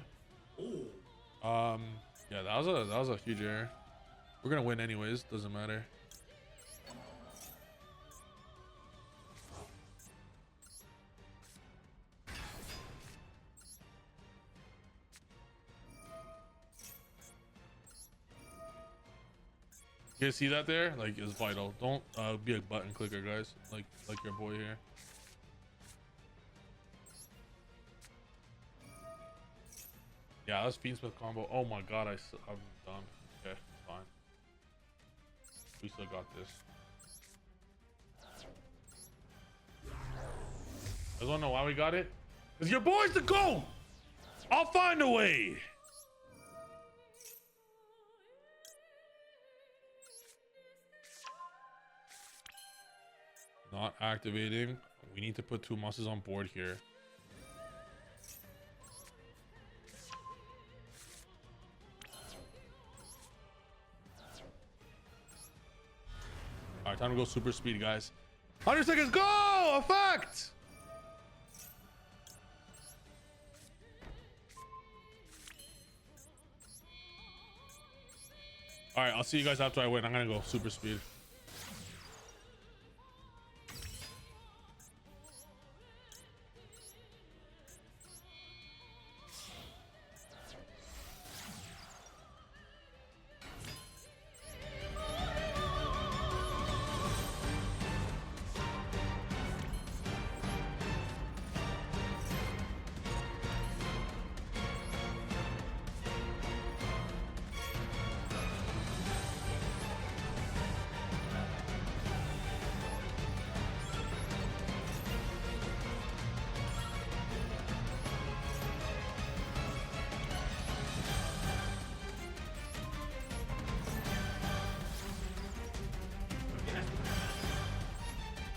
Yeah, that was a huge error. We're gonna win anyways, doesn't matter. You guys see that there? Like, it's vital. Don't be a button clicker, guys. Like your boy here. Yeah, that's FIENDSMITH combo. Oh my god, I'm done. Okay, fine. We still got this. I don't know why we got it. Cause your boy's the GOAT. I'll find a way. Not activating. We need to put 2 monsters on board here. All right, time to go super speed, guys. 100 seconds, go! Effect! All right, I'll see you guys after I win. I'm gonna go super speed.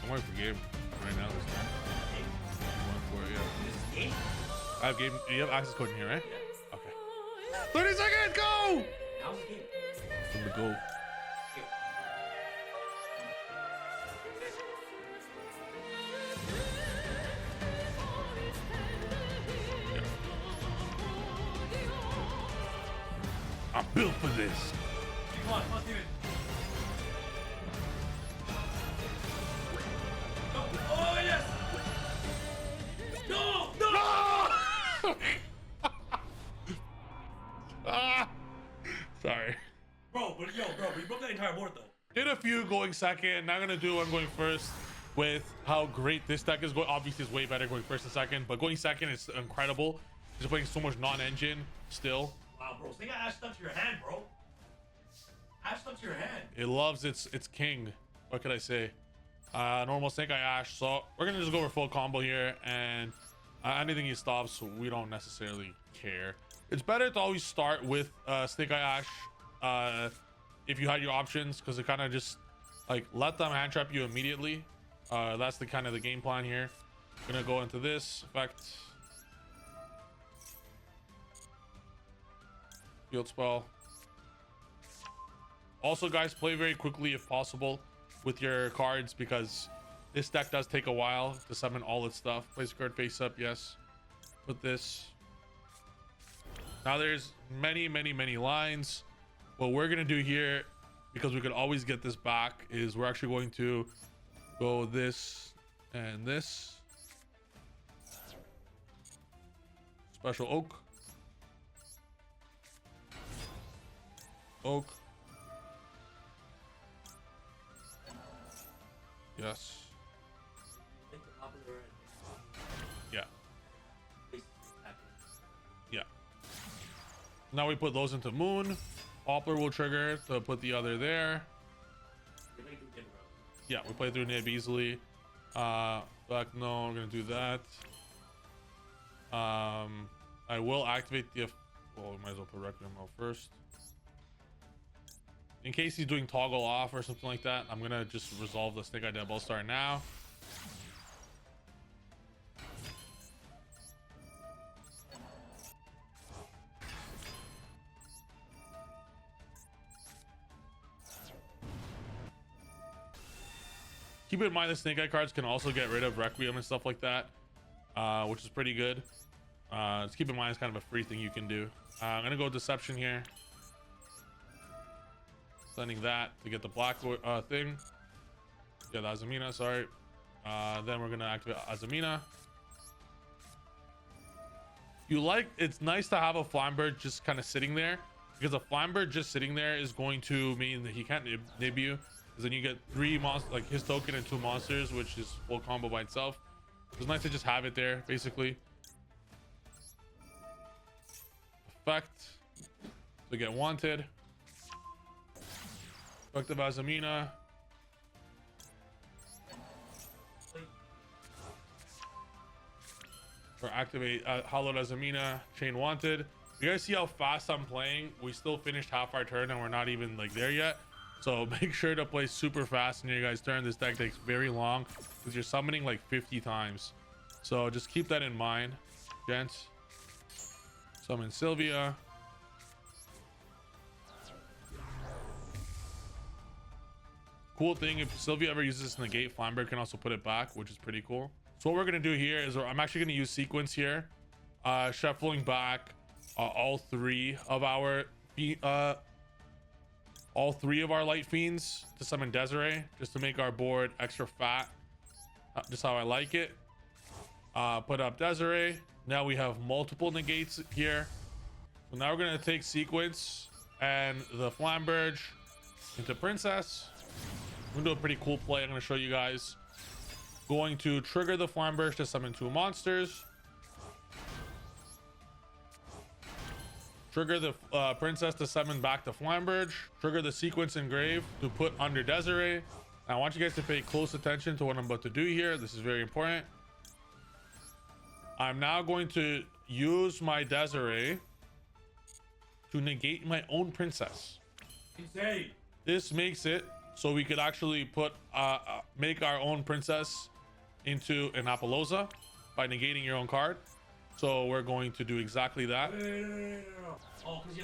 I'm waiting for game right now. This time. I'm going for it, yeah. I have game. You have access code in here, right? Yeah. Okay. 30 seconds, go! How's the game? From the goal. I'm built for this. Come on, let's do it. Oh, yes! No! No! Ah! Sorry. Bro, but we broke the entire board though. Did a few going second. Not gonna do one going first with how great this deck is going. Obviously, it's way better going first and second, but going second is incredible. He's playing so much non-engine still. Wow, bro. Snake Eye Ash stuck to your hand, bro. Ash stuck to your hand. It loves its king. What could I say? Normal Snake Eye Ash. So we're gonna just go for full combo here, and anything he stops, we don't necessarily care. It's better to always start with Snake Eye Ash if you had your options, because it kind of just like let them hand trap you immediately. That's the kind of the game plan here. Gonna go into this effect. Field spell. Also, guys, play very quickly if possible with your cards, because this deck does take a while to summon all its stuff. Place a card face up, yes. Put this. Now there's many lines. What we're gonna do here, because we could always get this back, is we're actually going to go this and this. Special oak. Yes. Yeah. Yeah. Now we put those into Moon. Poplar will trigger to put the other there. Yeah, we play through Nib easily. Back, no, we're gonna do that. I will activate the. Well, we might as well put Requiem out first. In case he's doing toggle off or something like that, I'm gonna just resolve the Snake Eye Dead Star now. Keep in mind the Snake Eye cards can also get rid of Requiem and stuff like that, which is pretty good. Just keep in mind it's kind of a free thing you can do. I'm gonna go Deception here. Sending that to get the black thing. Yeah, the Azamina, sorry. Then we're gonna activate Azamina. It's nice to have a Flamberge just kind of sitting there, because a Flamberge just sitting there is going to mean that he can't nib you, because then you get 3 monsters, like his token and 2 monsters, which is full combo by itself. It's nice to just have it there, basically. Effect to get wanted. Effect of Azamina. Or activate Hallowed Azamina, Chain Wanted. You guys see how fast I'm playing? We still finished half our turn and we're not even like there yet. So make sure to play super fast in your guys' turn. This deck takes very long because you're summoning like 50 times. So just keep that in mind, gents. Summon Sylvia. Cool thing, if Sylvia ever uses this negate, Flamberg can also put it back, which is pretty cool. So what we're gonna do here is I'm actually gonna use sequence here, shuffling back all three of our light fiends to summon Desiree, just to make our board extra fat, just how I like it. Put up Desiree. Now we have multiple negates here. So now we're gonna take sequence and the Flamberge into Princess. I'm gonna do a pretty cool play. I'm gonna show you guys. Going to trigger the Flamberge to summon 2 monsters. Trigger the Princess to summon back the Flamberge. Trigger the Sequence Engrave to put under Desiree. Now, I want you guys to pay close attention to what I'm about to do here. This is very important. I'm now going to use my Desiree to negate my own Princess. Insane. This makes it so we could actually put make our own Princess into an Apollousa by negating your own card. So we're going to do exactly that. Oh, because you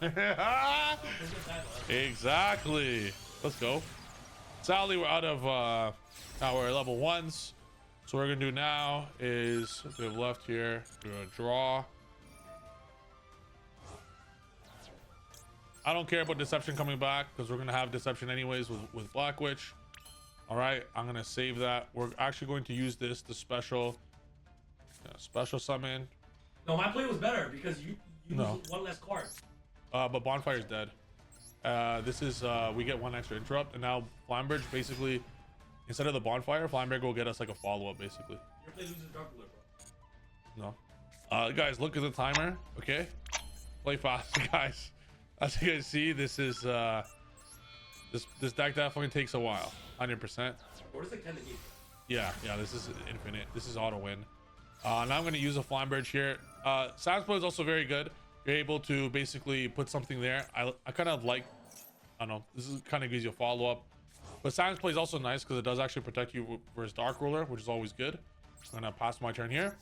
have that. Exactly. Let's go. Sadly, we're out of our level 1s. So what we're gonna do now is we have left here, do a draw. I don't care about Deception coming back because we're gonna have Deception anyways with Black Witch. All right, I'm gonna save that. We're actually going to use this to special summon. No, my play was better because you No. use 1 less card. But Bonfire's dead. This is we get 1 extra interrupt, and now Flamberge basically, instead of the Bonfire, Flamberge will get us like a follow-up basically. Your play loses Dark Ruler, bro. No. Guys, look at the timer. Okay, play fast, guys. As you guys see, this is this deck definitely takes a while. 100%. Or does it kind of need? Yeah, this is infinite. This is auto win. Now I'm going to use a Flamberge here. Soundsplay is also very good. You're able to basically put something there. I kind of like, I don't know, this is kind of gives you a follow-up. But Soundsplay is also nice because it does actually protect you versus Dark Ruler, which is always good. I'm going to pass my turn here.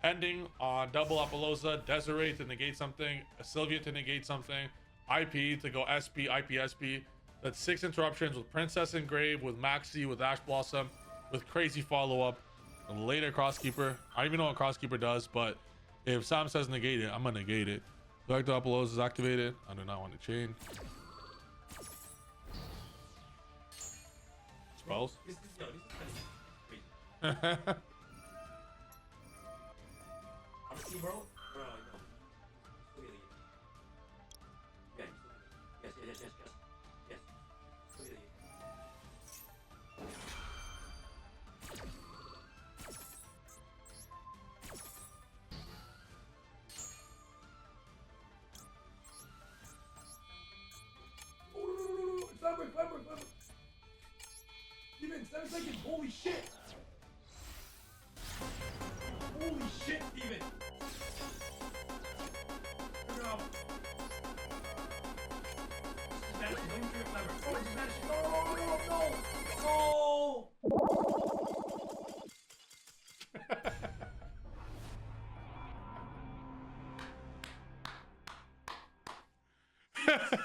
Ending on double Apollousa, Desiree to negate something, Sylvia to negate something, IP to go SP, IP, SP. That's 6 interruptions with Princess Engrave, with Maxi, with Ash Blossom, with crazy follow-up, and later Crosskeeper. I don't even know what Crosskeeper does, but if Sam says negate it, I'm gonna negate it. Vector Apollousa is activated. I do not want to chain. Spells. This is kind of crazy. Honestly, bro. Bro, no. Yes. seconds. 7 seconds. Holy shit. Holy shit, Steven. Turn it off. Just manage to don't trigger clever. Oh, just manage to. No.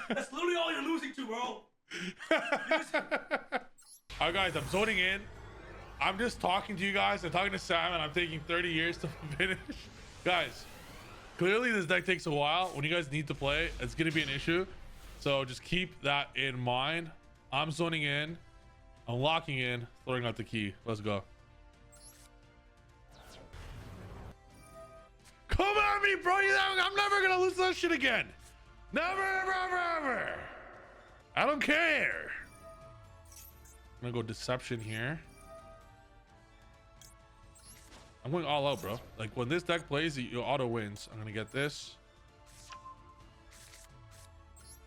That's literally all you're losing to, bro. Alright guys, I'm zoning in. I'm just talking to you guys. I'm talking to Sam and I'm taking 30 years to finish. Guys, clearly this deck takes a while. When you guys need to play, it's going to be an issue. So just keep that in mind. I'm zoning in. I'm locking in. Throwing out the key. Let's go. Come at me, bro. I'm never going to lose that shit again. Never, ever, ever, ever. I don't care. I'm gonna go deception here. I'm going all out, bro. Like when this deck plays, you auto wins. I'm gonna get this.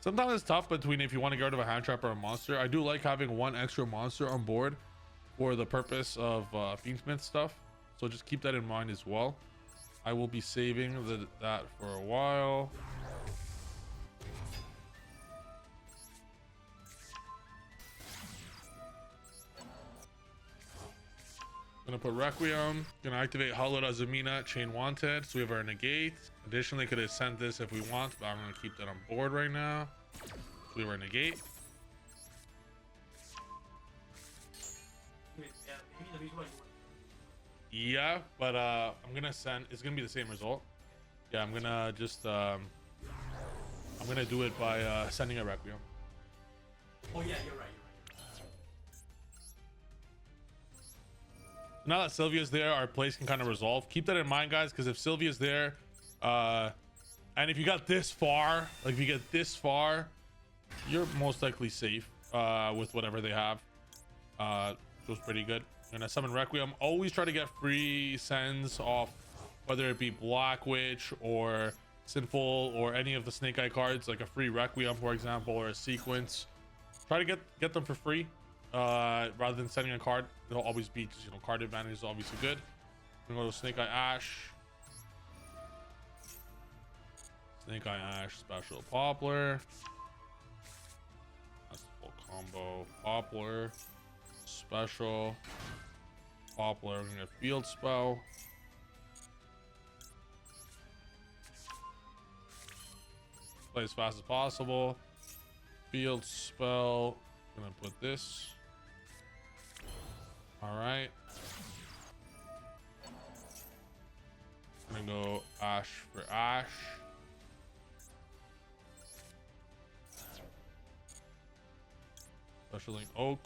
Sometimes it's tough between if you want to get rid of a hand trap or a monster. I do like having one extra monster on board for the purpose of FIENDSMITH stuff. So just keep that in mind as well. I will be saving that for a while. Gonna put Requiem. Gonna activate Hollowed Azumina, Chain Wanted. So we have our negate. Additionally, could have sent this if we want, but I'm gonna keep that on board right now. So we have our negate. Yeah, but I'm gonna send. It's gonna be the same result. Yeah, I'm gonna just I'm gonna do it by sending a Requiem. Oh yeah, you're right. Now that Sylvia's there, our plays can kind of resolve. Keep that in mind, guys, because if Sylvia's there, and if you got this far, like if you get this far, you're most likely safe with whatever they have. Feels pretty good. I'm gonna summon Requiem. Always try to get free sends off, whether it be Black Witch or Sinful or any of the Snake Eye cards, like a free Requiem, for example, or a sequence. Try to get them for free. Rather than sending a card. It'll always be just, card advantage is obviously good. I'm gonna go to Snake Eye Ash. Snake Eye Ash, special Poplar. That's the full combo. Poplar, special Poplar. We're gonna field spell. Play as fast as possible. Field spell. I'm gonna put this. All right. I'm gonna go Ash for Ash. Special Link Oak.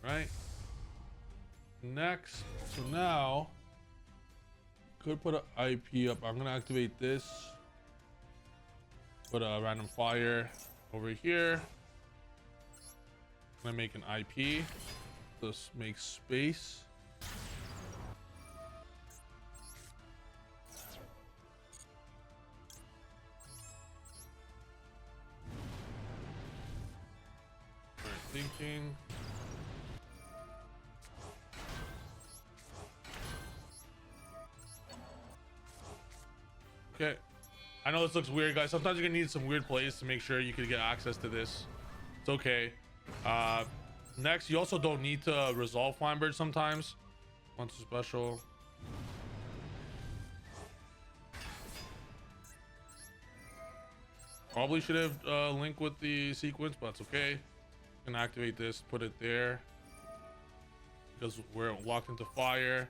Right. Next, so now could put an IP up. I'm gonna activate this. Put a random fire over here. I'm gonna make an IP. Just make space. Thinking. Okay, I know this looks weird, guys. Sometimes you're gonna need some weird plays to make sure you can get access to this. It's okay. Next, you also don't need to resolve Flying Bird sometimes. Monster special. Probably should have linked with the sequence, but it's okay. Gonna activate this, put it there because we're locked into fire.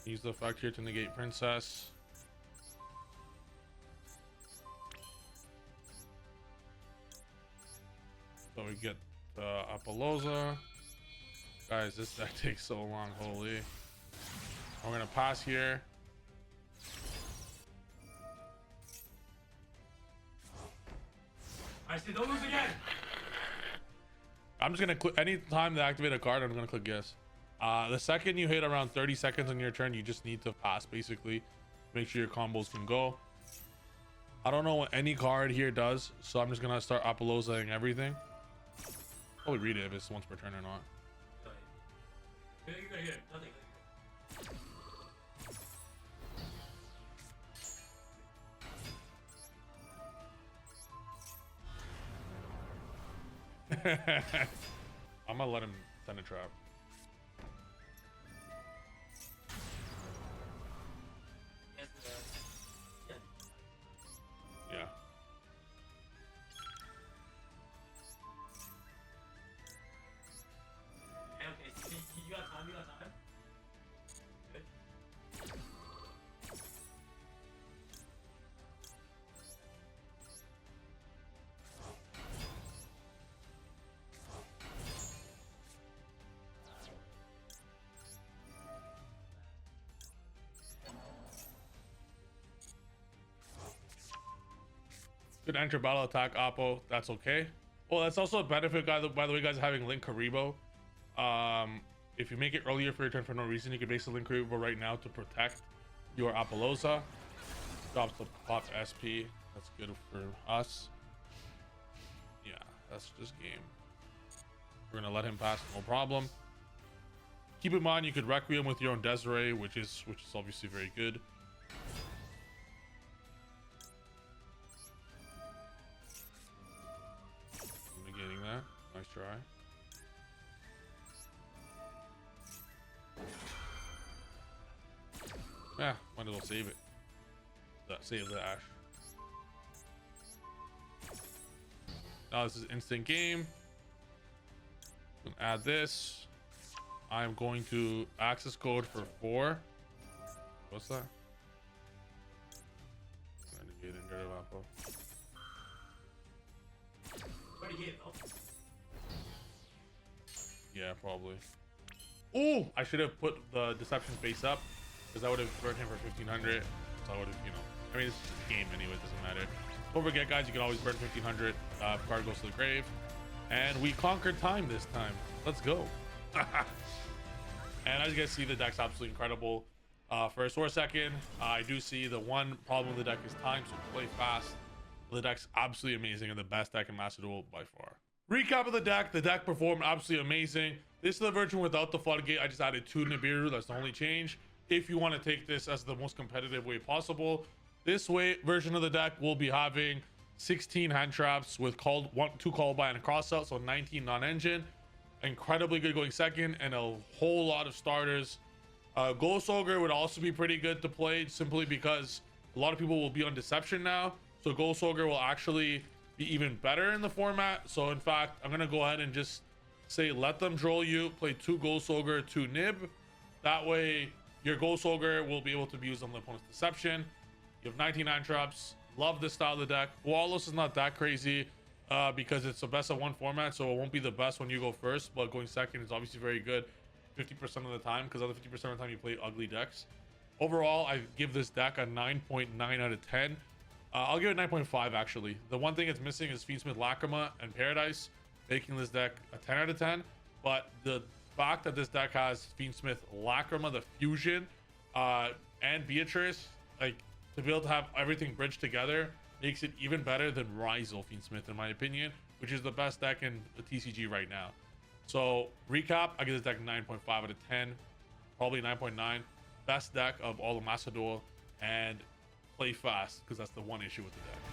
Use the effect here to negate Princess. So we get Apollosa. Guys, this deck takes so long, holy. We're gonna pass here. I say don't lose again. I'm just gonna click anytime they activate a card. I'm gonna click yes. The second you hit around 30 seconds on your turn, you just need to pass, basically. Make sure your combos can go. I don't know what any card here does, so I'm just gonna start Apollosaing everything. Probably read it if it's once per turn or not. I'm gonna let him send a trap. Yeah. Okay, so you got time, Good. Good enter battle attack, Oppo. That's okay. Well, that's also a benefit, by the way, guys, having Link Karibo. If you make it earlier for your turn for no reason, you can base the Link Karibo right now to protect your Apollosa. Drops the pop SP. That's good for us. Yeah, that's just game. We're gonna let him pass, no problem. Keep in mind you could Requiem with your own Desiree, which is obviously very good. Negating that. Nice try. Yeah, might as well save it. Save the Ash. Now this is instant game. Add this. I'm going to access code for 4. What's that? Renegade and Garden Apple. Yeah, probably. Oh, I should have put the deception base up because that would have burned him for 1500. So I would have, I mean, it's just a game anyway, it doesn't matter. Don't forget, guys, you can always burn 1500 if card goes to the grave. And we conquered time this time. Let's go. And as you guys see, the deck's absolutely incredible. First or second, I do see the one problem with the deck is time, so play fast. The deck's absolutely amazing and the best deck in Master Duel by far. Recap of the deck performed absolutely amazing. This is the version without the floodgate. I just added 2 Nibiru, that's the only change. If you want to take this as the most competitive way possible, this version of the deck will be having 16 hand traps with 2 call by and a cross out, so 19 non-engine. Incredibly good going second, and a whole lot of starters. Ghost Ogre would also be pretty good to play simply because a lot of people will be on Deception now, so Ghost Ogre will actually be even better in the format. So in fact, I'm gonna go ahead and just say let them troll you, play 2 Ghost Ogre, 2 Nib. That way your Ghost Ogre will be able to be used on the opponent's Deception. You have 19 hand traps. Love this style of the deck. Flawless is not that crazy because it's a best of 1 format, so it won't be the best when you go first, but going second is obviously very good 50% of the time, because other 50% of the time you play ugly decks. Overall, I give this deck a 9.9 out of 10. I'll give it 9.5 actually. The one thing it's missing is Fiendsmith Lacrima and Paradise, making this deck a 10 out of 10. But the fact that this deck has Fiendsmith Lacrima, the fusion, and Beatrice, like, to be able to have everything bridged together makes it even better than Rizal Fiendsmith, in my opinion, which is the best deck in the TCG right now. So recap, I give this deck 9.5 out of 10, probably 9.9. Best deck of all of Master Duel, and play fast because that's the one issue with the deck.